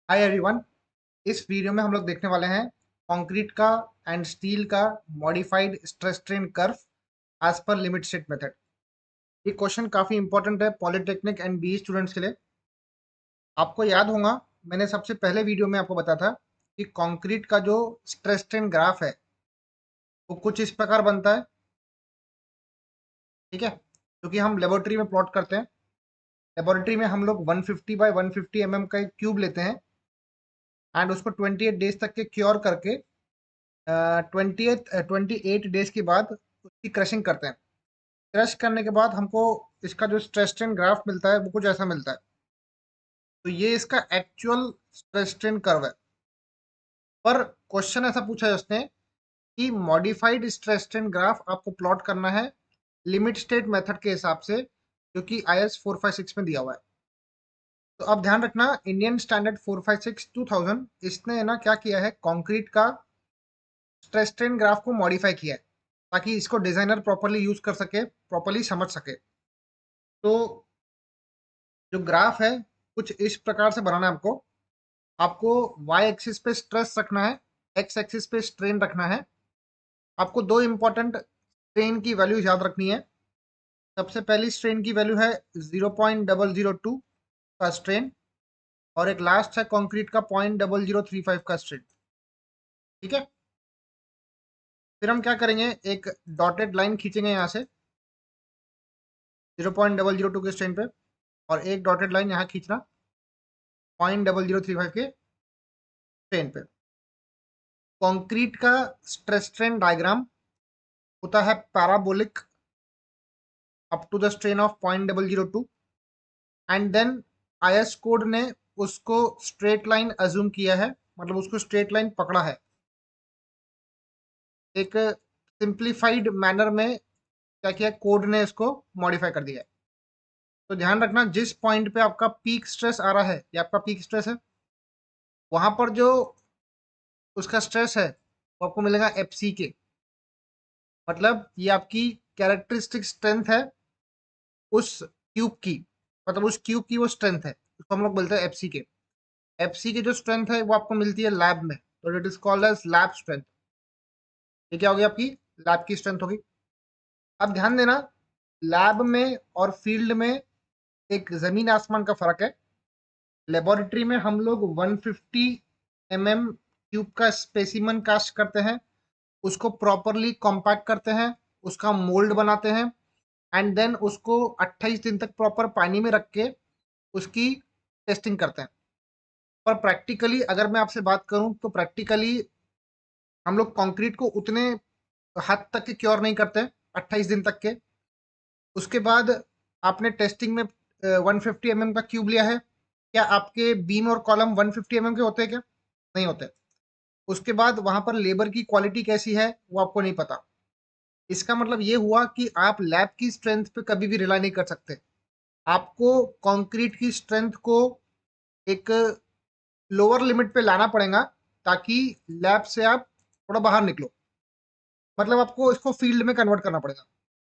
Hi everyone. इस video में हम लोग देखने वाले हैं कंक्रीट का एंड स्टील का modified stress strain curve as per limit state method. ये क्वेश्चन काफी इंपॉर्टेंट है पॉलिटेक्निक एंड बीई स्टूडेंट्स के लिए। आपको याद होगा, मैंने सबसे पहले वीडियो में आपको बताया था कि कंक्रीट का जो स्ट्रेस स्ट्रेन ग्राफ है वो कुछ इस प्रकार बनता है। ठीक है, क्योंकि हम लेबोरेटरी में प्लॉट करते हैं। लेबोरेटरी में हम लोग 150 बाय 150 का एक क्यूब लेते हैं एंड उसको 28 डेज तक के क्योर करके 28 डेज के बाद उसकी क्रशिंग करते हैं। क्रश करने के बाद हमको इसका जो स्ट्रेस स्ट्रेन ग्राफ मिलता है वो कुछ ऐसा मिलता है। तो ये इसका एक्चुअल स्ट्रेस स्ट्रेन कर्व है। पर क्वेश्चन ऐसा पूछा है उसने कि मॉडिफाइड स्ट्रेस स्ट्रेन ग्राफ आपको प्लॉट करना है लिमिट स्टेट मेथड के हिसाब से, जो कि IS 456 में दिया हुआ है। तो अब ध्यान रखना, इंडियन स्टैंडर्ड 456 2000 इसने ना क्या किया है, कंक्रीट का स्ट्रेस स्ट्रेन ग्राफ को मॉडिफाई किया है ताकि इसको डिजाइनर प्रॉपरली यूज कर सके, प्रॉपरली समझ सके। तो जो ग्राफ है कुछ इस प्रकार से बनाना है आपको। आपको y एक्सिस पे स्ट्रेस रखना है, x एक्सिस पे स्ट्रेन रखना है। आपको दो इंपॉर्टेंट स्ट्रेन की वैल्यू याद रखनी है। सबसे पहली स्ट्रेन की वैल्यू है 0.002 का स्ट्रेन, और एक लास्ट है कंक्रीट का 0.0035 का स्ट्रेन। ठीक है, फिर हम क्या करेंगे, एक डॉटेड लाइन खींचेंगे यहाँ से 0.002 के स्ट्रेन पे, और एक डॉटेड लाइन यहाँ खींचना 0.0035 के स्ट्रेन पे। कंक्रीट का स्ट्रेस स्ट्रेन डायग्राम होता है parabolic up to the strain of 0.002, and then IS code ने उसको स्ट्रेट लाइन अज्यूम किया है, मतलब उसको स्ट्रेट लाइन पकड़ा है। एक सिंप्लीफाइड मैनर में क्या किया, कोड ने इसको मॉडिफाई कर दिया है। तो ध्यान रखना, जिस पॉइंट पे आपका पीक स्ट्रेस आ रहा है, ये आपका पीक स्ट्रेस है, वहां पर जो उसका स्ट्रेस है वो आपको मिलेगा FC के। मतलब ये आपकी कैरेक्टरिस्टिक स्ट्रेंथ है उस क्यूब की, मतलब उस क्यूब की वो स्ट्रेंथ है, उसको हम लोग बोलते हैं FC के। FC की जो स्ट्रेंथ है वो आपको मिलती है लैब में, तो it is called as lab strength. ये क्या होगी, आपकी लैब की स्ट्रेंथ होगी। अब ध्यान देना, लैब में और फील्ड में एक जमीन आसमान का फर्क है। लेबोरेटरी में हम लोग 150 क्यूब का स्पेसिमन कास्ट करते हैं, उसको प्रॉपरली कॉम्पैक्ट करते हैं, उसका मोल्ड बनाते हैं, एंड देन उसको 28 दिन तक प्रॉपर पानी में रख के उसकी टेस्टिंग करते हैं। पर प्रैक्टिकली अगर मैं आपसे बात करूं तो प्रैक्टिकली हम लोग कंक्रीट को उतने हद तक के क्योर नहीं करते 28 दिन तक के। उसके बाद आपने टेस्टिंग में 150 का क्यूब लिया है, क्या आपके बीम और कॉलम 150 के होते हैं क्या? नहीं होते। उसके बाद वहां पर लेबर की क्वालिटी कैसी है वो आपको नहीं पता। इसका मतलब ये हुआ कि आप लैब की स्ट्रेंथ पे कभी भी रिलाई नहीं कर सकते। आपको कंक्रीट की स्ट्रेंथ को एक लोअर लिमिट पे लाना पड़ेगा ताकि लैब से आप थोड़ा बाहर निकलो। मतलब आपको इसको फील्ड में कन्वर्ट करना पड़ेगा।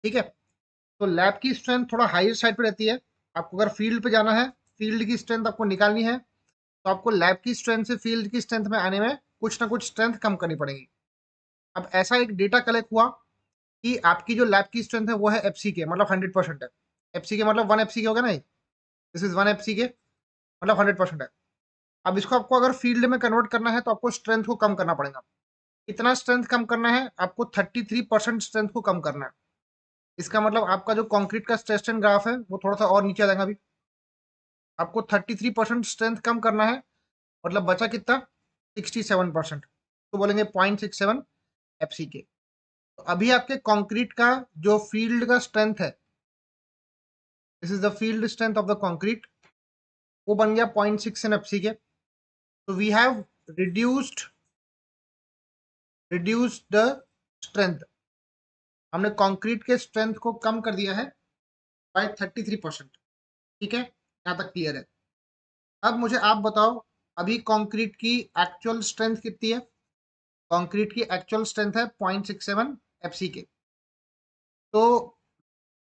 ठीक है, तो लैब की स्ट्रेंथ थोड़ा हाई साइड पे रहती है। आपको अगर फील्ड पे जाना है, फील्ड की स्ट्रेंथ आपको निकालनी है, तो आपको लैब की स्ट्रेंथ से फील्ड की स्ट्रेंथ में आने में कुछ ना कुछ स्ट्रेंथ कम करनी पड़ेगी। अब ऐसा एक डेटा कलेक्ट हुआ कि आपकी जो लैब की स्ट्रेंथ है वो है FC के, मतलब 100% है। FC के मतलब 1 FC के होगा ना, दिस इज 1 FC के मतलब 100% है। अब इसको आपको अगर फील्ड में कन्वर्ट करना है तो आपको स्ट्रेंथ को कम करना पड़ेगा। कितना स्ट्रेंथ कम करना है आपको? 33% स्ट्रेंथ को कम करना है। इसका मतलब आपका जो कंक्रीट का स्ट्रेस स्ट्रेन ग्राफ है वो थोड़ा सा और नीचे आ जाएगा। अभी आपको 33% स्ट्रेंथ कम करना है, मतलब बचा कितना? 67%। तो बोलेंगे 0.67 FC के। तो अभी आपके कंक्रीट का जो फील्ड का स्ट्रेंथ है, this is the field strength of the concrete, वो बन गया 0.67 FC के। तो we have reduced reduced the strength. हमने कंक्रीट के स्ट्रेंथ को कम कर दिया है बाय 33%। ठीक है, यहाँ तक क्लियर है। अब मुझे आप बताओ, अभी कंक्रीट की एक्चुअल स्ट्रेंथ कितनी है? कंक्रीट की एक्चुअल स्ट्रेंथ है 0.67 FC के। तो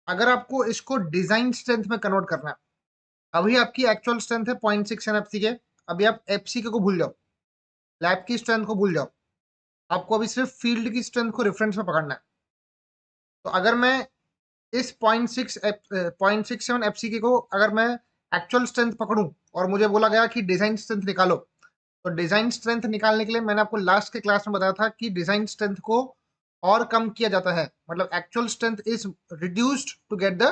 अगर आपको इसको डिजाइन स्ट्रेंथ में कन्वर्ट करना है, अभी आपकी एक्चुअल स्ट्रेंथ है 0.67 FC के। अभी आप एफसीके को भूल जाओ, लैब की स्ट्रेंथ को भूल जाओ, आपको अभी सिर्फ फील्ड की स्ट्रेंथ को रेफरेंस में पकड़ना है। तो अगर मैं इस 0.67 एफसीके को अगर मैं एक्चुअल स्ट्रेंथ पकड़ूं और मुझे बोला गया कि डिजाइन स्ट्रेंथ निकालो, तो डिजाइन स्ट्रेंथ निकालने के लिए मैंने आपको लास्ट के क्लास में बताया था कि डिजाइन स्ट्रेंथ को और कम किया जाता है, मतलब actual strength is reduced to get the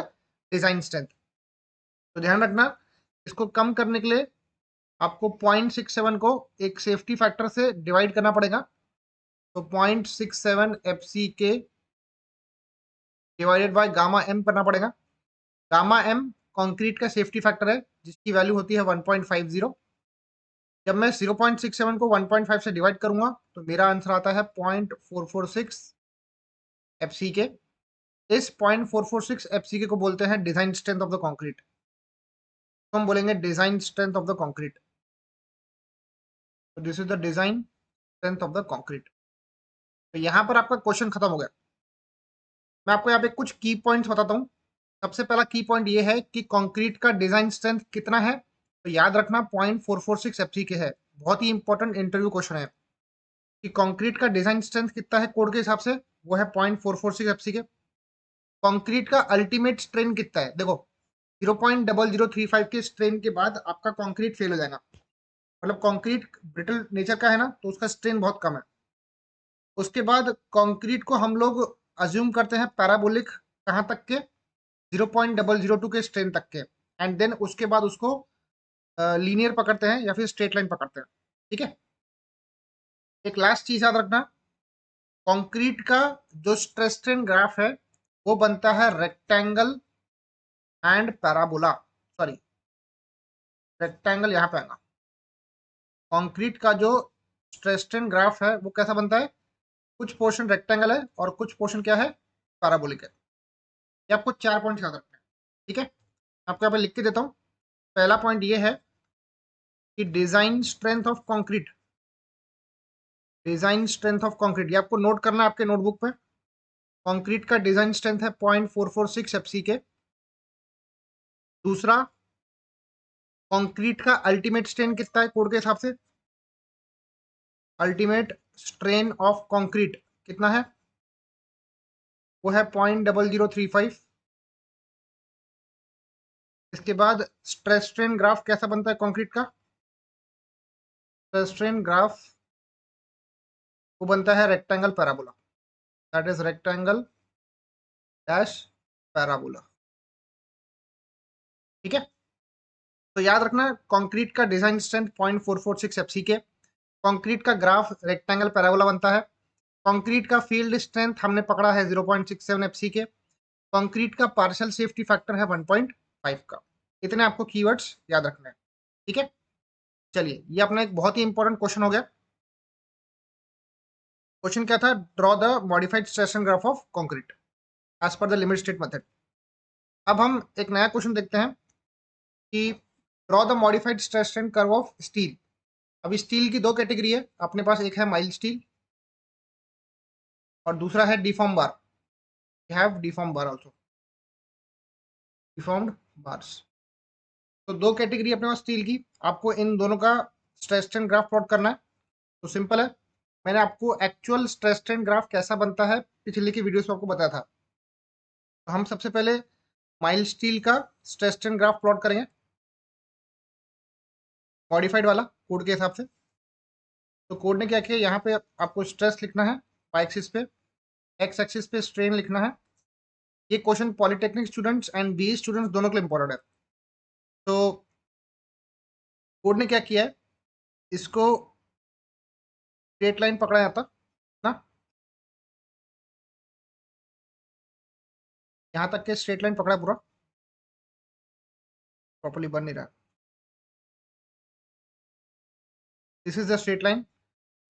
design strength. तो ध्यान रखना, इसको कम करने के लिए आपको 0.67 को एक सेफ्टी फैक्टर से डिवाइड करना पड़ेगा। तो 0.67 एफसीके डिवाइडेड बाय गामा एम करना पड़ेगा। गामा एम कंक्रीट का सेफ्टी फैक्टर है जिसकी वैल्यू होती है 1.50। जब मैं 0.67 को 1.5 से डिवाइड करूंगा तो मेरा आंसर आता है 0.446 एफसीके। इस 0.446 एफसीके को बोलते हैं design strength of the concrete. तो हम बोलेंगे design strength of the concrete. तो this is the design strength of the concrete. तो यहां पर आपका क्वेश्चन खत्म हो गया। मैं आपको यहाँ पे कुछ की पॉइंट्स बताता हूँ। सबसे पहला की पॉइंट ये है कि कंक्रीट का डिजाइन स्ट्रेंथ कितना है। तो याद रखना 0.446 एफसीके है। बहुत ही इंपॉर्टेंट इंटरव्यू क्वेश्चन है कि कंक्रीट का डिजाइन स्ट्रेंथ कितना है कोड के हिसाब से, वो है 0.446 एफसीके। कंक्रीट का अल्टीमेट स्ट्रेन कितना है, देखो 0.0035 के स्ट्रेन के बाद आपका कंक्रीट फेल हो जाएगा। मतलब कंक्रीट ब्रिटल नेचर का है ना, तो उसका स्ट्रेन बहुत कम है। उसके बाद कंक्रीट को हम लोग अज्यूम करते हैं पैराबोलिक, कहाँ तक के 0.002 के स्ट्रेन तक के, एंड देन उसके बाद उसको लीनियर पकड़ते हैं या फिर स्ट्रेट लाइन पकड़ते हैं। ठीक है। एक लास्ट चीज याद रखना, कंक्रीट का जो स्ट्रेस स्ट्रेन ग्राफ है वो बनता है rectangle and parabola. Sorry, rectangle यहाँ पे आएगा। कंक्रीट का जो स्ट्रेस स्ट्रेन ग्राफ है वो कैसा बनता है, कुछ पोर्शन रेक्टेंगल है और कुछ पोर्शन क्या है, पैराबोलिक है। ये आपको 4 पॉइंट याद रखना है। ठीक है, आपको यहाँ पे लिख के देता हूँ। पहला पॉइंट ये है कि design strength of concrete, design strength of concrete ये आपको नोट करना है आपके नोटबुक पे। कंक्रीट का डिजाइन स्ट्रेंथ है 0.446 एफसीके। दूसरा, कंक्रीट का अल्टीमेट स्ट्रेन कितना है कोड के हिसाब से, अल्टीमेट स्ट्रेन ऑफ कंक्रीट कितना है, वो है 0.0035। इसके बाद स्ट्रेस स्ट्रेन ग्राफ कैसा बनता है कंक्रीट का, स्ट्रेस स्ट्रेन ग्राफ वो बनता है rectangle parabola, that is rectangle dash parabola. ठीक है। तो याद रखना, कंक्रीट का डिजाइन स्ट्रेंथ 0.446 एफसीके, कंक्रीट का ग्राफ रेक्टेंगल पैराबोला बनता है, कंक्रीट का फील्ड स्ट्रेंथ हमने पकड़ा है 0.67 एफसीके, कंक्रीट का पार्शियल सेफ्टी फैक्टर है 1.5 का। इतने आपको कीवर्ड्स याद रखने हैं। ठीक है। चलिए, ये अपना एक बहुत ही इंपॉर्टेंट क्वेश्चन हो गया। क्वेश्चन क्या था, draw the modified stress and graph of concrete as per the limit state method. अब हम एक नया क्वेश्चन देखते हैं कि draw the modified stress and curve of steel. अभी स्टील की दो कैटेगरी है अपने पास, एक है माइल्ड स्टील और दूसरा है deform bar. We have deform bar also, deformed bars. तो दो कैटेगरी अपने पास स्टील की, आपको इन दोनों का स्ट्रेस स्ट्रेन ग्राफ प्लॉट करना है। तो सिंपल है, मैंने आपको एक्चुअल स्ट्रेस स्ट्रेन ग्राफ कैसा बनता है पिछले की वीडियोस में आपको बताया था। तो हम सबसे पहले माइल्ड स्टील का स्ट्रेस स्ट्रेन ग्राफ प्लॉट करेंगे, मॉडिफाइड वाला कोड के हिसाब से। तो कोड ने क्या किया, यहाँ पे आपको स्ट्रेस लिखना है वाई एक्सिस पे, एक्स एक्सिस पे स्ट्रेन लिखना है। ये question polytechnic students and B students दोनों के लिए इंपॉर्टेंट है। तो कोड ने क्या किया है, इसको स्ट्रेट लाइन पकड़ा जाता ना, यहाँ तक के स्ट्रेट लाइन पकड़ा पूरा, प्रॉपर्ली बन नहीं रहा। This is the straight line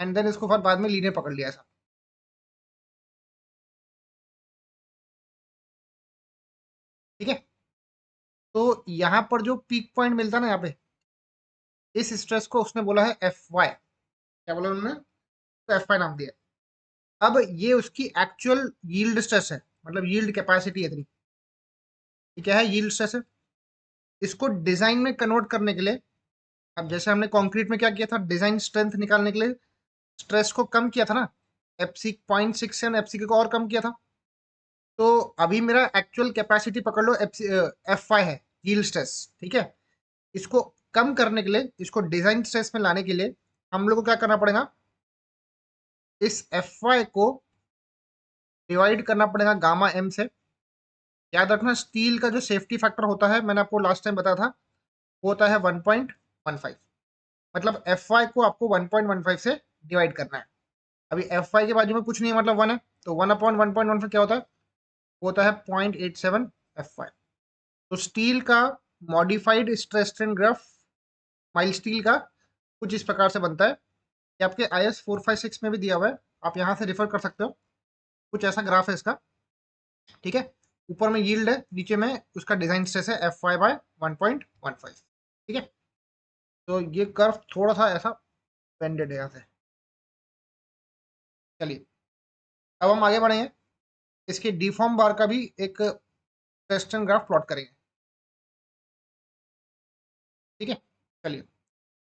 and then इसको फिर बाद में लीनियर पकड़ लिया ऐसा। ठीक है। तो यहाँ पर जो पीक पॉइंट मिलता है ना, यहाँ पे इस स्ट्रेस को उसने बोला है एफ वाई। क्या बोला उन्होंने, तो एफ वाई नाम दिया। अब ये उसकी एक्चुअल यील्ड स्ट्रेस है, मतलब यील्ड कैपेसिटी है इतनी। ये क्या है, यील्ड स्ट्रेस है। इसको डिजाइन में कन्वर्ट करने के लिए अब जैसे हमने कंक्रीट में क्या किया था, डिजाइन स्ट्रेंथ निकालने के लिए स्ट्रेस को कम किया था ना, एफसी 0.67 एफसी को और कम किया था। तो अभी मेरा एक्चुअल कैपेसिटी पकड़ लो एफ वाई है, यील्ड स्ट्रेस, ठीक है। इसको कम करने के लिए, इसको डिजाइन स्ट्रेस में लाने के लिए हम लोग को क्या करना पड़ेगा, इस एफ वाई को डिवाइड करना पड़ेगा गामा एम से। याद रखना स्टील का जो सेफ्टी फैक्टर होता है, मैंने आपको लास्ट टाइम बताया था, वो होता है 1.15। मतलब एफ वाई को आपको 1.15 से डिवाइड करना है। अभी एफ वाई के बाजू में कुछ नहीं है, मतलब 1 है, तो 1/1.15 क्या होता है, वो होता है 0.87 एफ वाई। तो स्टील का modified stress strain graph mild steel का कुछ इस प्रकार से बनता है। ये आपके IS 456 में भी दिया हुआ है, आप यहाँ से रिफर कर सकते हो। कुछ ऐसा ग्राफ है इसका, ठीक है। ऊपर में यील्ड है, नीचे में उसका डिजाइन स्ट्रेस है एफ वाई बाय 1.15, ठीक है। तो ये कर्व थोड़ा सा ऐसा बेंडेड है यहाँ से। चलिए अब हम आगे बढ़ेंगे, इसके डिफॉर्म बार का भी एक वेस्टर्न ग्राफ प्लॉट करेंगे, ठीक है। चलिए,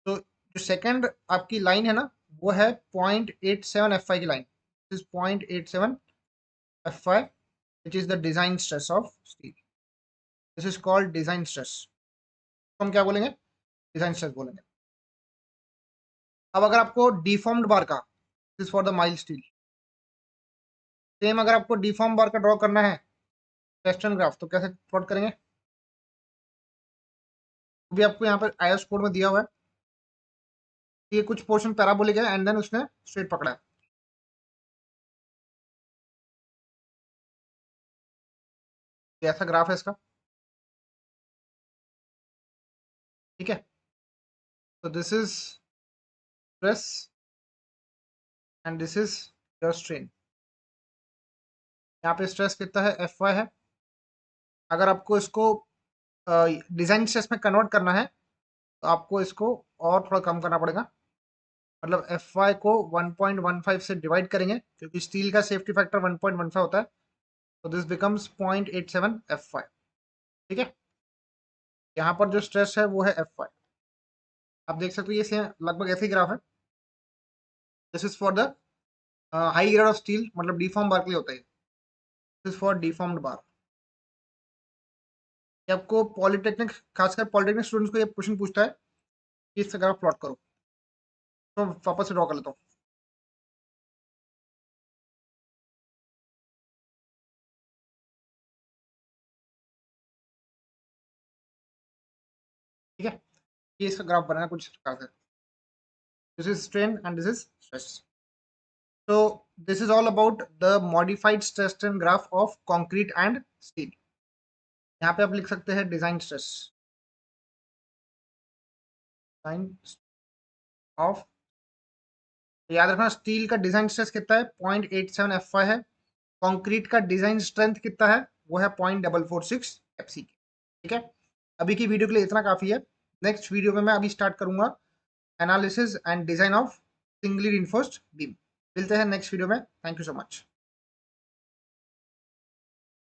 तो जो सेकंड आपकी लाइन है ना, वो है 0.87 एफ आई की line. This is 0.87 F I, which is the design stress of steel. This is called design stress. तो हम क्या बोलेंगे, डिजाइन स्ट्रेस बोलेंगे। अब अगर आपको डिफॉर्म्ड बार का, this for the mild steel, same अगर आपको डिफॉर्म बार का ड्रॉ करना है वेस्टर्न ग्राफ, तो कैसे प्लॉट करेंगे, वो भी आपको यहाँ पर आईएस कोड में दिया हुआ है। ये कुछ पोर्शन पैराबोलिक है एंड देन उसने स्ट्रेट पकड़ा है। ये ऐसा ग्राफ है इसका, ठीक है। तो this is stress and this is your strain. यहाँ पे स्ट्रेस कितना है, एफ वाई है। अगर आपको इसको डिजाइन स्ट्रेस में कन्वर्ट करना है, तो आपको इसको और थोड़ा कम करना पड़ेगा। मतलब एफ वाई को 1.15 से डिवाइड करेंगे, क्योंकि स्टील का सेफ्टी फैक्टर 1.15 होता है। तो दिस बिकम्स 0.87 एफ वाई, ठीक है। यहाँ पर जो स्ट्रेस है वो है एफ वाई। आप देख सकते हो ये सेम लगभग ऐसे ही ग्राफ है। This is for the high grade of steel, मतलब डिफॉर्म बार के लिए होता है। दिस इज फॉर डिफॉर्म्ड बार। ये आपको पॉलिटेक्निक, खासकर पॉलिटेक्निक स्टूडेंट्स को ये क्वेश्चन पूछता है कि इससे ग्राफ प्लॉट करो। तो वापस से ड्रॉ कर लेता हूँ, ठीक है। ये इसका ग्राफ बनेगा कुछ इस प्रकार से। This is strain and this is stress. So this is all about the modified stress strain graph of concrete and steel. यहाँ पे आप लिख सकते हैं डिजाइन स्ट्रेस, डिजाइन ऑफ, याद रखना स्टील का डिजाइन स्ट्रेस कितना है, 0.87 एफ है। कंक्रीट का डिजाइन स्ट्रेंथ कितना है, वो है 0.446 एफसी, ठीक है। अभी की वीडियो के लिए इतना काफी है। नेक्स्ट वीडियो में मैं अभी स्टार्ट करूंगा analysis and design of singly reinforced beam. मिलते हैं नेक्स्ट वीडियो में। Thank you so much.